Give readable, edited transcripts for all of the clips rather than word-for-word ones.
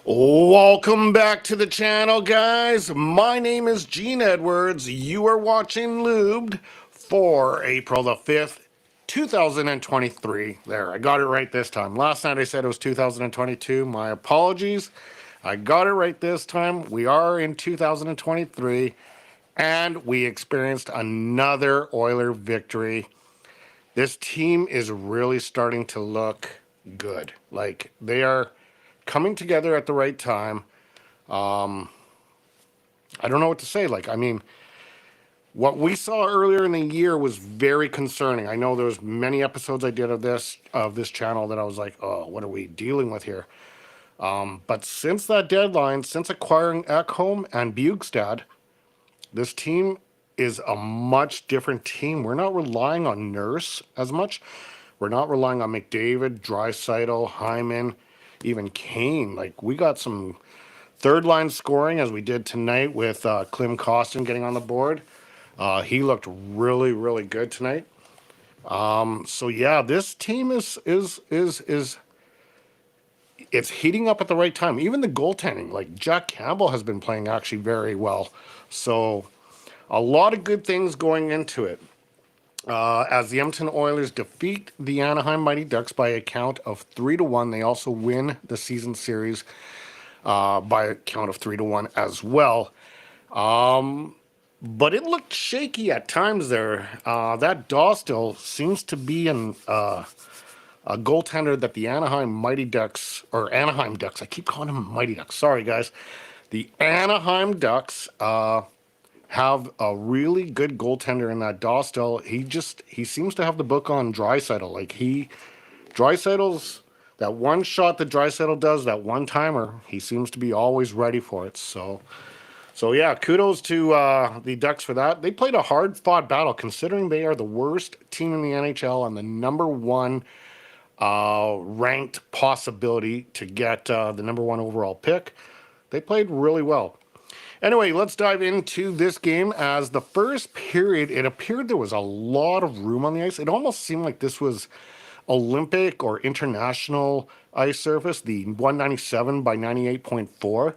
Welcome back to the channel, guys. My name is Gene Edwards. You are watching LUBED for April the 5th, 2023. There, I got it right this time. Last night I said it was 2022. My apologies. I got it right this time. We are in 2023, and we experienced another Oiler victory. This team is really starting to look good. Like, they are coming together at the right time. I don't know what to say. What we saw earlier in the year was very concerning. I know there was many episodes I did of this channel that I was like, oh, what are we dealing with here? But since that deadline, since acquiring Ekholm and Bjugstad, this team is a much different team. We're not relying on Nurse as much. We're not relying on McDavid, Draisaitl, Hyman, even Kane. Like, we got some third line scoring as we did tonight with Klim Kostin getting on the board. He looked really, really good tonight. So yeah, this team is it's heating up at the right time. Even the goaltending, like Jack Campbell has been playing actually very well. So a lot of good things going into it. As the Edmonton Oilers defeat the Anaheim Mighty Ducks by a count of 3-1, they also win the season series by a count of 3-1 as well. But it looked shaky at times there. That Dostal seems to be a goaltender that the Anaheim Mighty Ducks, or Anaheim Ducks, I keep calling them Mighty Ducks. Sorry, guys. The Anaheim Ducks have a really good goaltender in that Dostal. He seems to have the book on Draisaitl. Draisaitl's that one shot that Draisaitl does, that one timer, he seems to be always ready for it. So yeah, kudos to the Ducks for that. They played a hard fought battle considering they are the worst team in the NHL and the number one ranked possibility to get the number one overall pick. They played really well. Anyway, let's dive into this game. As the first period, it appeared there was a lot of room on the ice. It almost seemed like this was Olympic or international ice surface, the 197 by 98.4.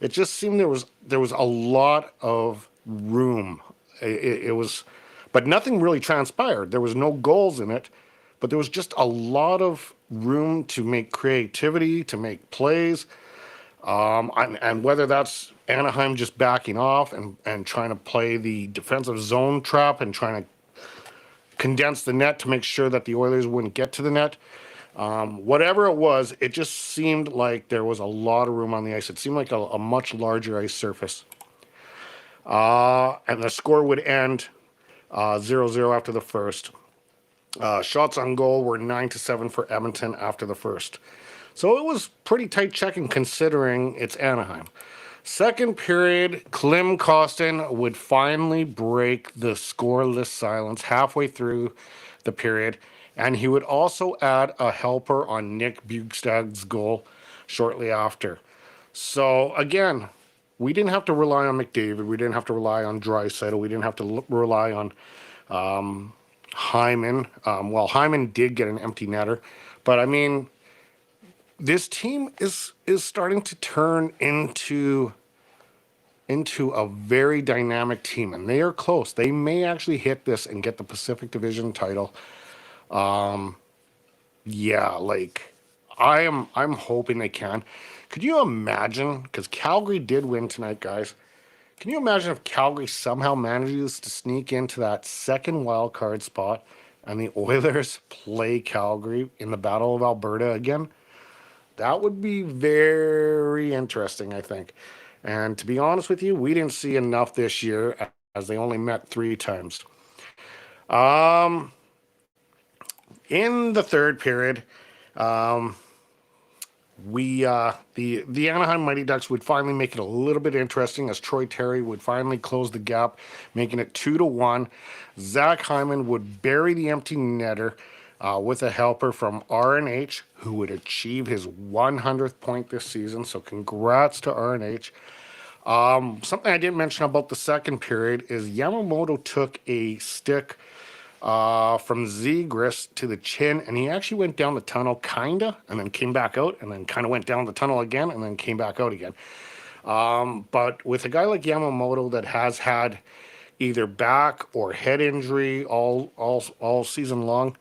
It just seemed there was a lot of room. It was, but nothing really transpired. There was no goals in it, but there was just a lot of room to make creativity, to make plays. And whether that's Anaheim just backing off and trying to play the defensive zone trap and trying to condense the net to make sure that the Oilers wouldn't get to the net. Whatever it was, it just seemed like there was a lot of room on the ice. It seemed like a much larger ice surface. And the score would end 0-0 after the first. Shots on goal were 9-7 for Edmonton after the first. So it was pretty tight checking considering it's Anaheim. Second period, Klim Kostin would finally break the scoreless silence halfway through the period, and he would also add a helper on Nick Bjugstads' goal shortly after. So again, we didn't have to rely on McDavid. We didn't have to rely on Draisaitl. We didn't have to rely on Hyman. Well, Hyman did get an empty netter, but I mean, this team is starting to turn into a very dynamic team, and they are close. They may actually hit this and get the Pacific Division title. Yeah, like I'm hoping they can. Could you imagine? Because Calgary did win tonight, guys. Can you imagine if Calgary somehow manages to sneak into that second wild card spot, and the Oilers play Calgary in the Battle of Alberta again? That would be very interesting, I think. And to be honest with you, we didn't see enough this year as they only met 3 times. In the third period, the Anaheim Mighty Ducks would finally make it a little bit interesting as Troy Terry would finally close the gap, making it 2-1. Zach Hyman would bury the empty netter with a helper from RNH, who would achieve his 100th point this season. So congrats to RNH. Something I didn't mention about the second period is Yamamoto took a stick from Zegras to the chin, and he actually went down the tunnel kinda, and then came back out, and then kind of went down the tunnel again, and then came back out again. But with a guy like Yamamoto that has had either back or head injury all season long,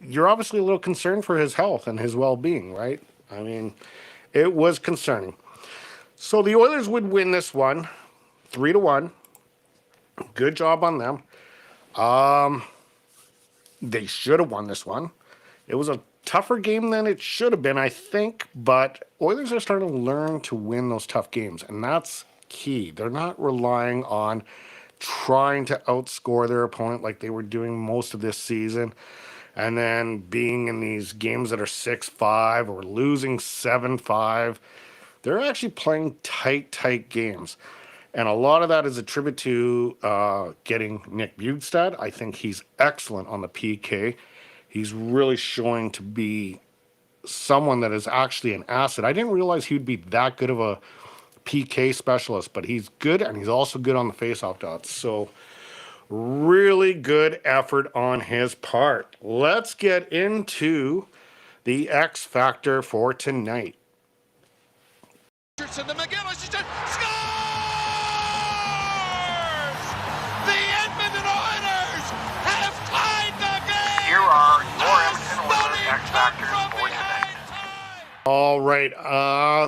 you're obviously a little concerned for his health and his well-being, right? I mean, it was concerning. So the Oilers would win this one, 3-1. Good job on them. They should have won this one. It was a tougher game than it should have been, I think, but Oilers are starting to learn to win those tough games, and that's key. They're not relying on trying to outscore their opponent like they were doing most of this season, and then being in these games that are 6-5 or losing 7-5. They're actually playing tight games. And a lot of that is attributed to getting Nick Bjugstads. I think he's excellent on the PK. He's really showing to be someone that is actually an asset. I didn't realize he'd be that good of a PK specialist, but he's good, and he's also good on the faceoff dots. So really good effort on his part. Let's get into the X Factor for tonight. The McGillis scores! The Edmonton Oilers have tied the game! Here are your Edmonton Oilers X Factors for tonight. All right,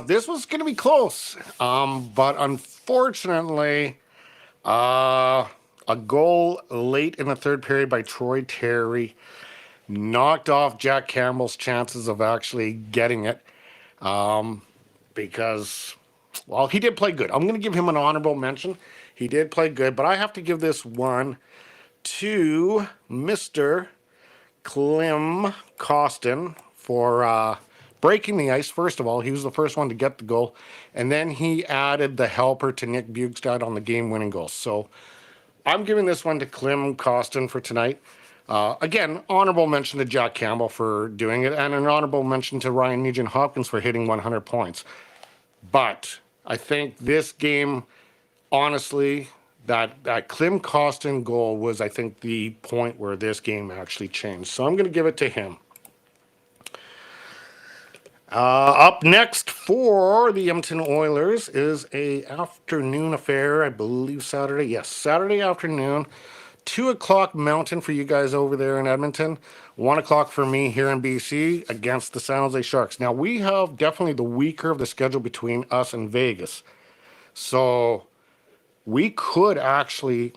this was going to be close, but unfortunately, a goal late in the third period by Troy Terry knocked off Jack Campbell's chances of actually getting it. Because, well, he did play good. I'm going to give him an honorable mention. He did play good, but I have to give this one to Mr. Klim Kostin for breaking the ice. First of all, he was the first one to get the goal, and then he added the helper to Nick Bjugstads on the game-winning goal. So I'm giving this one to Klim Kostin for tonight. Again, honorable mention to Jack Campbell for doing it, and an honorable mention to Ryan Nugent-Hopkins for hitting 100 points. But I think this game, honestly, that Klim Kostin goal was, I think, the point where this game actually changed. So I'm going to give it to him. Up next for the Hampton Oilers is a afternoon affair, I believe Saturday. Yes, Saturday afternoon. 2 o'clock Mountain for you guys over there in Edmonton. 1 o'clock for me here in BC against the San Jose Sharks. Now, we have definitely the weaker of the schedule between us and Vegas. So we could actually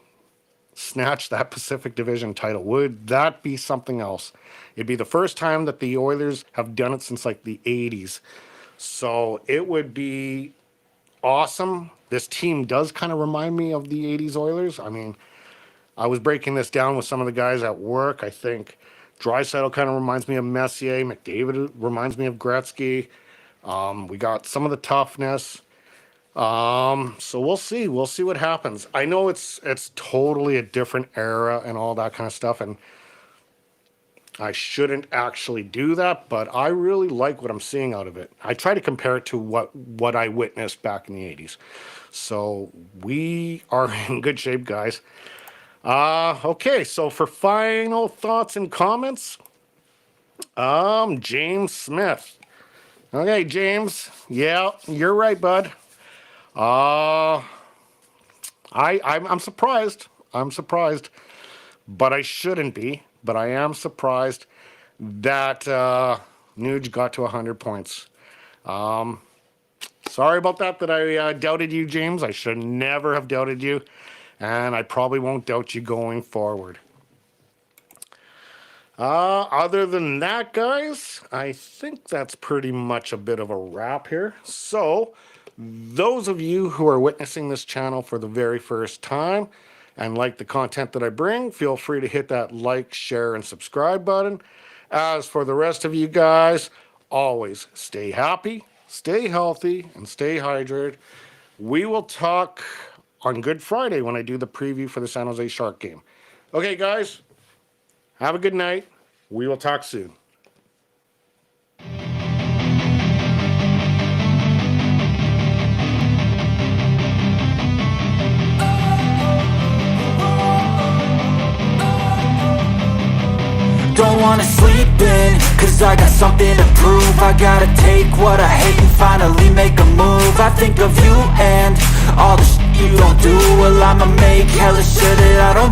snatch that Pacific Division title. Would that be something else? It'd be the first time that the Oilers have done it since like the 80s. So it would be awesome. This team does kind of remind me of the 80s Oilers. I mean, I was breaking this down with some of the guys at work. I think Draisaitl kind of reminds me of Messier. McDavid reminds me of Gretzky. We got some of the toughness. So we'll see. We'll see what happens. I know it's totally a different era and all that kind of stuff, and I shouldn't actually do that, but I really like what I'm seeing out of it. I try to compare it to what I witnessed back in the 80s. So we are in good shape, guys. Okay, so for final thoughts and comments, James Smith. Okay, James. Yeah, you're right, bud. I'm surprised. I'm surprised, but I shouldn't be. But I am surprised that Nuge got to 100 points. Sorry about that I doubted you, James. I should never have doubted you. And I probably won't doubt you going forward. Other than that, guys, I think that's pretty much a bit of a wrap here. So, those of you who are witnessing this channel for the very first time and like the content that I bring, feel free to hit that like, share, and subscribe button. As for the rest of you guys, always stay happy, stay healthy, and stay hydrated. We will talk on Good Friday when I do the preview for the San Jose Shark game. Okay, guys, have a good night. We will talk soon. wanna sleep in, cause I got something to prove. I gotta take what I hate and finally make a move. I think of you and all the shit you don't do. Well, I'ma make hella sure that I don't